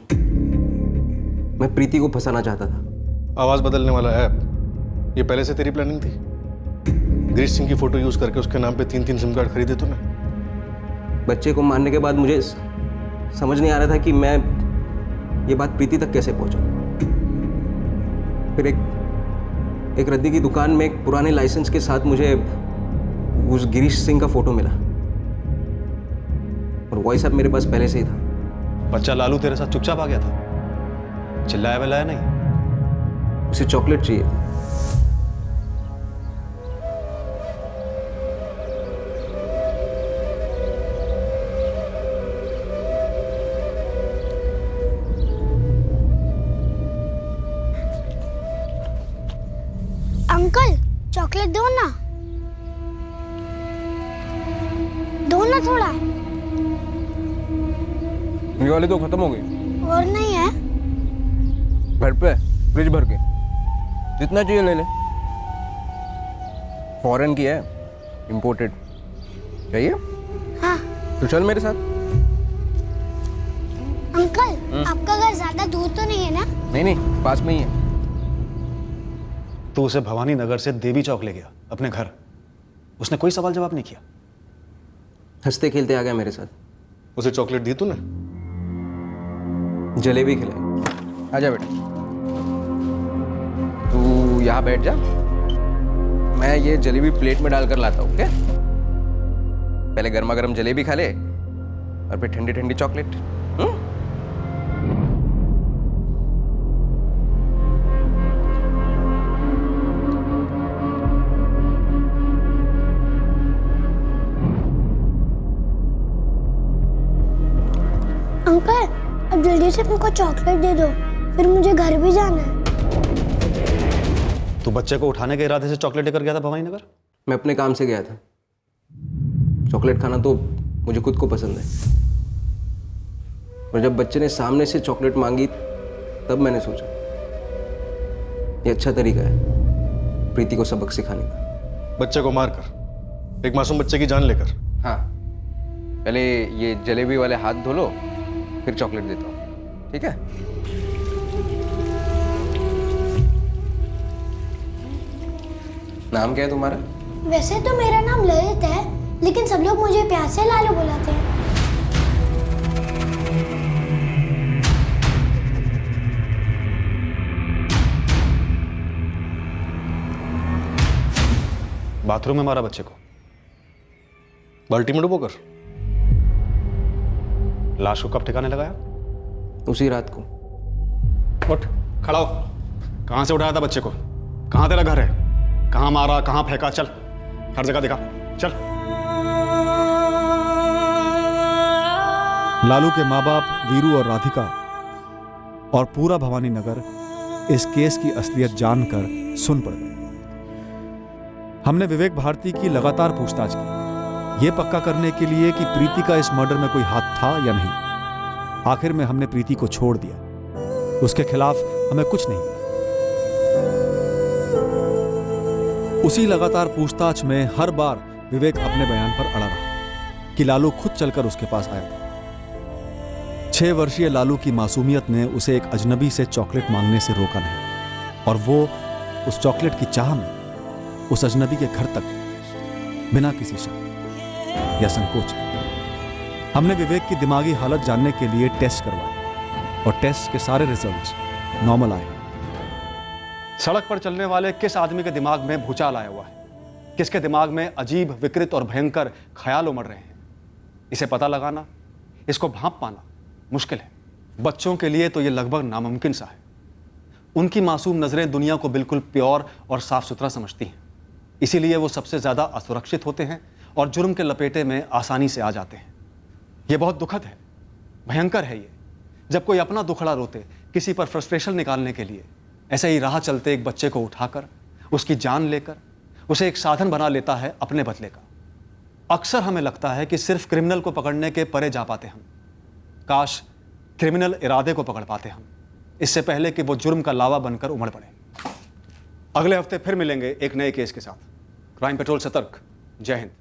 मैं प्रीति को फंसाना चाहता था। आवाज बदलने वाला ऐप, ये पहले से तेरी प्लानिंग थी? गिरीश सिंह की फोटो यूज करके उसके नाम पे 3 सिम कार्ड खरीदे तूने? बच्चे को मारने के बाद मुझे समझ नहीं आ रहा था कि मैं ये बात प्रीति तक कैसे पहुंचाऊं। फिर एक रद्दी की दुकान में एक पुराने लाइसेंस के साथ मुझे उस गिरीश सिंह का फोटो मिला और वॉइस ऐप मेरे पास पहले से ही था। बच्चा लालू तेरे साथ चुपचाप आ गया था, चिल्लाया विल्लाया नहीं? उसे चॉकलेट चाहिए। अंकल चॉकलेट दो ना, दो ना थोड़ा। ये वाली तो खत्म हो गई। और नहीं है? घर पे फ्रिज भर के, जितना चाहिए ले ले। फॉरेन की है, इंपोर्टेड चाहिए? हाँ। तो चल मेरे साथ। अंकल आपका घर ज्यादा दूर तो नहीं है ना? नहीं नहीं, पास में ही है। तू उसे भवानी नगर से देवी चौक ले गया अपने घर, उसने कोई सवाल जवाब नहीं किया? हंसते खेलते आ गया मेरे साथ। उसे चॉकलेट दी तूने? जलेबी खिलाई। आजा बेटा, तू यहाँ बैठ जा, मैं ये जलेबी प्लेट में डालकर लाता हूँ। ओके? पहले गर्मा गर्म जलेबी खा ले और फिर ठंडी ठंडी चॉकलेट। अंकल अब जल्दी से मुझको चॉकलेट दे दो, फिर मुझे घर भी जाना है। तू बच्चे को उठाने के इरादे से चॉकलेट लेकर गया था भवानी नगर? मैं अपने काम से गया था। चॉकलेट खाना तो मुझे खुद को पसंद है, और जब बच्चे ने सामने से चॉकलेट मांगी तब मैंने सोचा ये अच्छा तरीका है प्रीति को सबक सिखाने का। बच्चे को मारकर, एक मासूम बच्चे की जान लेकर। हाँ, पहले ये जलेबी वाले हाथ धो लो, फिर चॉकलेट देता हूँ, ठीक है? नाम क्या है तुम्हारा? वैसे तो मेरा नाम ललित है, लेकिन सब लोग मुझे प्यार से लालू बुलाते हैं। बाथरूम में मारा बच्चे को, बाल्टी में डुबोकर। लाश को कब ठिकाने लगाया? उसी रात को। उठ, खड़ा हो। कहां से उठाया था बच्चे को? कहां तेरा घर है? कहां मारा, कहां फेंका? चल, हर जगह दिखा, चल। लालू के माँ बाप वीरू और राधिका और पूरा भवानी नगर इस केस की असलियत जानकर सुन पड़ गए। हमने विवेक भारती की लगातार पूछताछ की, यह पक्का करने के लिए कि प्रीति का इस मर्डर में कोई हाथ था या नहीं। आखिर में हमने प्रीति को छोड़ दिया, उसके खिलाफ हमें कुछ नहीं मिला। उसी लगातार पूछताछ में हर बार विवेक अपने बयान पर अड़ा रहा कि लालू खुद चलकर उसके पास आया था। 6 वर्षीय लालू की मासूमियत ने उसे एक अजनबी से चॉकलेट मांगने से रोका नहीं, और वो उस चॉकलेट की चाह में उस अजनबी के घर तक बिना किसी शक या संकोच के। हमने विवेक की दिमागी हालत जानने के लिए टेस्ट करवाए, और टेस्ट के सारे रिजल्ट्स नॉर्मल आए। सड़क पर चलने वाले किस आदमी के दिमाग में भूचाल आया हुआ है? किसके दिमाग में अजीब, विकृत और भयंकर ख्याल उमड़ रहे हैं? इसे पता लगाना, इसको भांप पाना मुश्किल है। बच्चों के लिए तो यह लगभग नामुमकिन सा है। उनकी मासूम नजरें दुनिया को बिल्कुल प्योर और साफ सुथरा समझती हैं, इसीलिए वो सबसे ज्यादा असुरक्षित होते हैं और जुर्म के लपेटे में आसानी से आ जाते हैं। यह बहुत दुखद है, भयंकर है ये, जब कोई अपना दुखड़ा रोते किसी पर फ्रस्ट्रेशन निकालने के लिए ऐसे ही राह चलते एक बच्चे को उठाकर उसकी जान लेकर उसे एक साधन बना लेता है अपने बदले का। अक्सर हमें लगता है कि सिर्फ क्रिमिनल को पकड़ने के परे जा पाते हम। काश क्रिमिनल इरादे को पकड़ पाते हम, इससे पहले कि वो जुर्म का लावा बनकर उमड़ पड़े। अगले हफ्ते फिर मिलेंगे एक नए केस के साथ। क्राइम पेट्रोल सतर्क। जय हिंद।